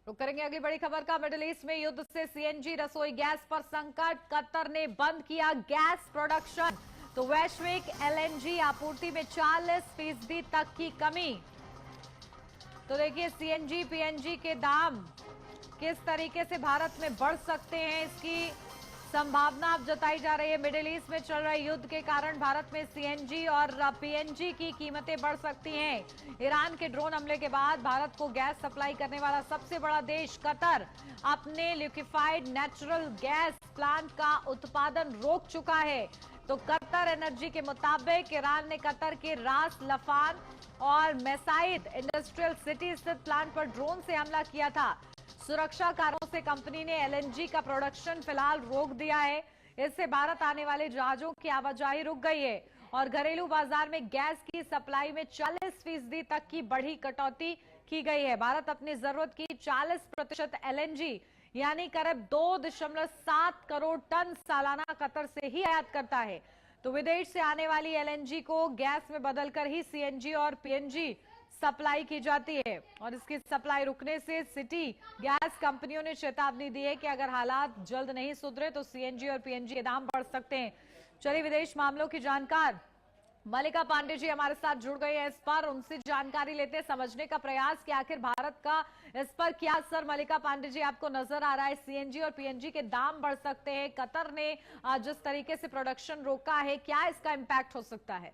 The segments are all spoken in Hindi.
रुक करेंगे अगली बड़ी खबर का। मिडिल ईस्ट में युद्ध से सीएनजी रसोई गैस पर संकट, कतर ने बंद किया गैस प्रोडक्शन। तो वैश्विक एलएनजी आपूर्ति में 40% तक की कमी। तो देखिए सीएनजी पीएनजी के दाम किस तरीके से भारत में बढ़ सकते हैं, इसकी संभावना अब जताई जा रही है। मिडिल ईस्ट में चल रहे युद्ध के कारण भारत में सीएनजी और पीएनजी की कीमतें बढ़ सकती हैं। ईरान के ड्रोन हमले के बाद भारत को गैस सप्लाई करने वाला सबसे बड़ा देश कतर अपने लिक्विफाइड नेचुरल गैस प्लांट का उत्पादन रोक चुका है। तो कतर एनर्जी के मुताबिक ईरान ने कतर के रास लफान और मैसाइद इंडस्ट्रियल सिटी स्थित प्लांट पर ड्रोन से हमला किया था। सुरक्षा कारणों से कंपनी ने एलएनजी का प्रोडक्शन फिलहाल रोक दिया है। इससे भारत आने वाले जहाजों की आवाजाही रुक गई है और घरेलू बाजार में गैस की सप्लाई में 40% तक की बढ़ी कटौती की गई है। भारत अपनी जरूरत की 40% एलएनजी यानी करीब 2.7 करोड़ टन सालाना कतर से ही आयात करता है। तो विदेश से आने वाली एलएनजी को गैस में बदलकर ही सीएनजी और पीएनजी सप्लाई की जाती है और इसकी सप्लाई रुकने से सिटी गैस कंपनियों ने चेतावनी दी है कि अगर हालात जल्द नहीं सुधरे तो सीएनजी और पीएनजी के दाम बढ़ सकते हैं। चलिए विदेश मामलों की जानकार मल्लिका पांडे जी हमारे साथ जुड़ गए हैं, इस पर उनसे जानकारी लेते हैं, समझने का प्रयास कि आखिर भारत का इस पर क्या असर मल्लिका पांडे जी आपको नजर आ रहा है। सीएनजी और पीएनजी के दाम बढ़ सकते हैं, कतर ने जिस तरीके से प्रोडक्शन रोका है, क्या इसका इम्पैक्ट हो सकता है?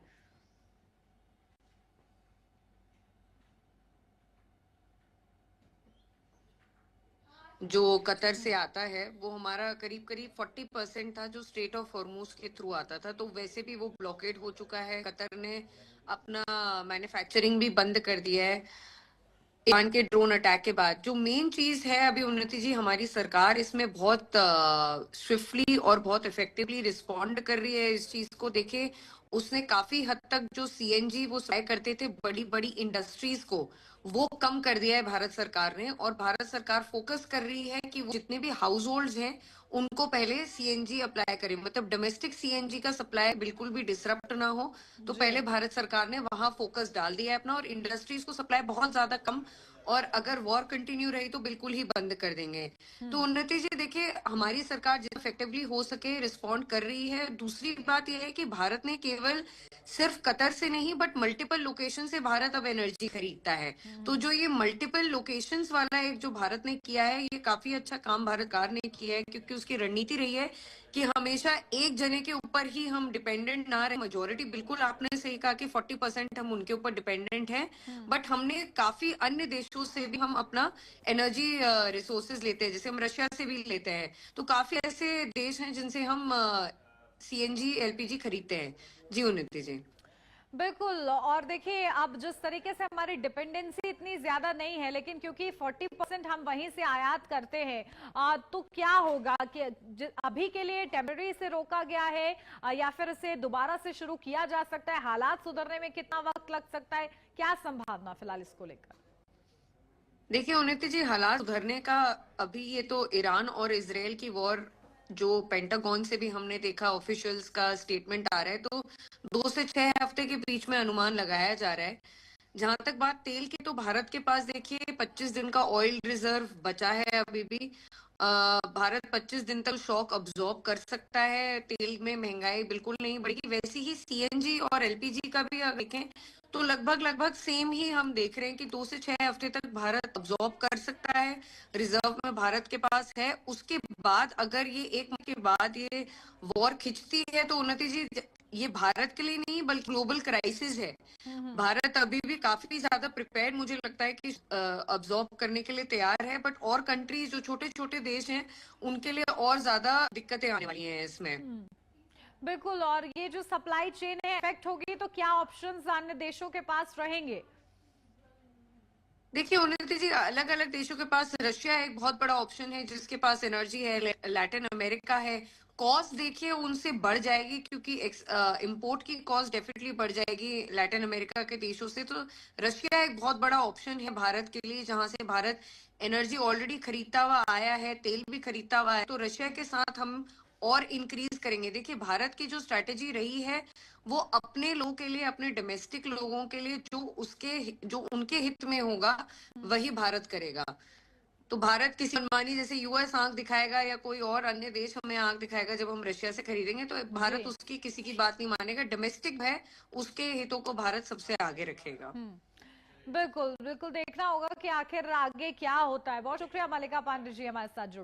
जो कतर से आता है वो हमारा करीब करीब 40% था जो स्ट्रेट ऑफ हॉर्मूज के थ्रू आता था, तो वैसे भी वो ब्लॉकेड हो चुका है। कतर ने अपना मैन्युफैक्चरिंग भी बंद कर दिया है ईरान के ड्रोन अटैक के बाद। जो मेन चीज है अभी उन्नति जी, हमारी सरकार इसमें बहुत स्विफ्टली और बहुत इफेक्टिवली रिस्पॉन्ड कर रही है इस चीज को। देखे उसने काफी हद तक जो सीएनजी वो सप्लाई करते थे बड़ी बड़ी इंडस्ट्रीज को, वो कम कर दिया है भारत सरकार ने। और भारत सरकार फोकस कर रही है कि वो जितने भी हाउस होल्ड्स हैं उनको पहले सीएनजी अप्लाई करें, मतलब डोमेस्टिक सीएनजी का सप्लाई बिल्कुल भी डिसरप्ट ना हो। तो पहले भारत सरकार ने वहां फोकस डाल दिया है अपना, और इंडस्ट्रीज को सप्लाई बहुत ज्यादा कम, और अगर वॉर कंटिन्यू रही तो बिल्कुल ही बंद कर देंगे। तो उन्नति जी देखिए, हमारी सरकार जितना इफेक्टिवली हो सके रिस्पॉन्ड कर रही है। दूसरी बात यह है कि भारत ने केवल सिर्फ कतर से नहीं बट मल्टीपल लोकेशन से भारत अब एनर्जी खरीदता है। तो जो ये मल्टीपल लोकेशंस वाला एक जो भारत ने किया है, ये काफी अच्छा काम भारत सरकार ने किया है, क्योंकि उसकी रणनीति रही है कि हमेशा एक जने के ऊपर ही हम डिपेंडेंट ना रहे। मेजोरिटी बिल्कुल आपने सही कहा कि 40% हम उनके ऊपर डिपेंडेंट हैं, बट हमने काफी अन्य देशों से भी हम अपना एनर्जी रिसोर्सेज लेते हैं, जैसे हम रशिया से भी लेते हैं। तो काफी ऐसे देश हैं जिनसे हम सीएनजी एलपीजी खरीदते हैं। जी उन्नति जी। बिल्कुल। और देखिए अब जिस तरीके से हमारी डिपेंडेंसी इतनी ज्यादा नहीं है, लेकिन क्योंकि 40% हम वहीं से आयात करते हैं, तो क्या होगा कि अभी के लिए टेम्पररी से रोका गया है या फिर इसे दोबारा से शुरू किया जा सकता है? हालात सुधरने में कितना वक्त लग सकता है, क्या संभावना फिलहाल इसको लेकर? देखिए उन्नति जी, हालात सुधरने का अभी ये तो ईरान और इजराइल की वॉर, जो पेंटागन से भी हमने देखा ऑफिशियल्स का स्टेटमेंट आ रहा है, तो 2 से 6 हफ्ते के बीच में अनुमान लगाया जा रहा है। जहां तक बात तेल की, तो भारत के पास देखिए 25 दिन का ऑयल रिजर्व बचा है अभी भी। भारत 25 दिन तक शॉक अब्सॉर्ब कर सकता है। तेल में महंगाई बिल्कुल नहीं बढ़ेगी। वैसे ही सीएनजी और एलपीजी का भी अगर देखें तो लगभग लगभग सेम ही हम देख रहे हैं कि 2 से 6 हफ्ते तक भारत अब्सॉर्ब कर सकता है, रिजर्व में भारत के पास है। उसके बाद अगर ये एक महीने के बाद ये वॉर खिंचती है तो उन्नति जी, ये भारत के लिए नहीं बल्कि ग्लोबल क्राइसिस है। भारत अभी भी काफी ज्यादा प्रिपेयर्ड मुझे लगता है कि अब्सॉर्ब करने के लिए तैयार है, बट और कंट्रीज जो छोटे छोटे देश हैं उनके लिए और ज्यादा दिक्कतें आने वाली हैं इसमें। बिल्कुल। और ये जो सप्लाई चेन है इफेक्ट होगी तो क्या ऑप्शंस अन्य देशों के पास रहेंगे? देखिए उन्नति जी, अलग अलग देशों के पास रशिया एक बहुत बड़ा ऑप्शन है जिसके पास एनर्जी है। लैटिन अमेरिका है। कॉस्ट देखिए उनसे बढ़ जाएगी, क्योंकि इंपोर्ट की कॉस्ट डेफिनेटली बढ़ जाएगी लैटिन अमेरिका के देशों से। तो रशिया एक बहुत बड़ा ऑप्शन है भारत के लिए, जहां से भारत एनर्जी ऑलरेडी खरीदता हुआ आया है, तेल भी खरीदता हुआ है। तो रशिया के साथ हम और इंक्रीज करेंगे। देखिए भारत की जो स्ट्रैटेजी रही है वो अपने लोगों के लिए, अपने डोमेस्टिक लोगों के लिए जो उनके हित में होगा वही भारत करेगा। तो भारत किसी मनमानी जैसे यूएस आंख दिखाएगा या कोई और अन्य देश हमें आंख दिखाएगा जब हम रशिया से खरीदेंगे, तो जी। भारत उसकी किसी की बात नहीं मानेगा। डोमेस्टिक है, उसके हितों को भारत सबसे आगे रखेगा। बिल्कुल बिल्कुल, देखना होगा कि आखिर आगे क्या होता है। बहुत शुक्रिया मल्लिका पांडे जी हमारे साथ जुड़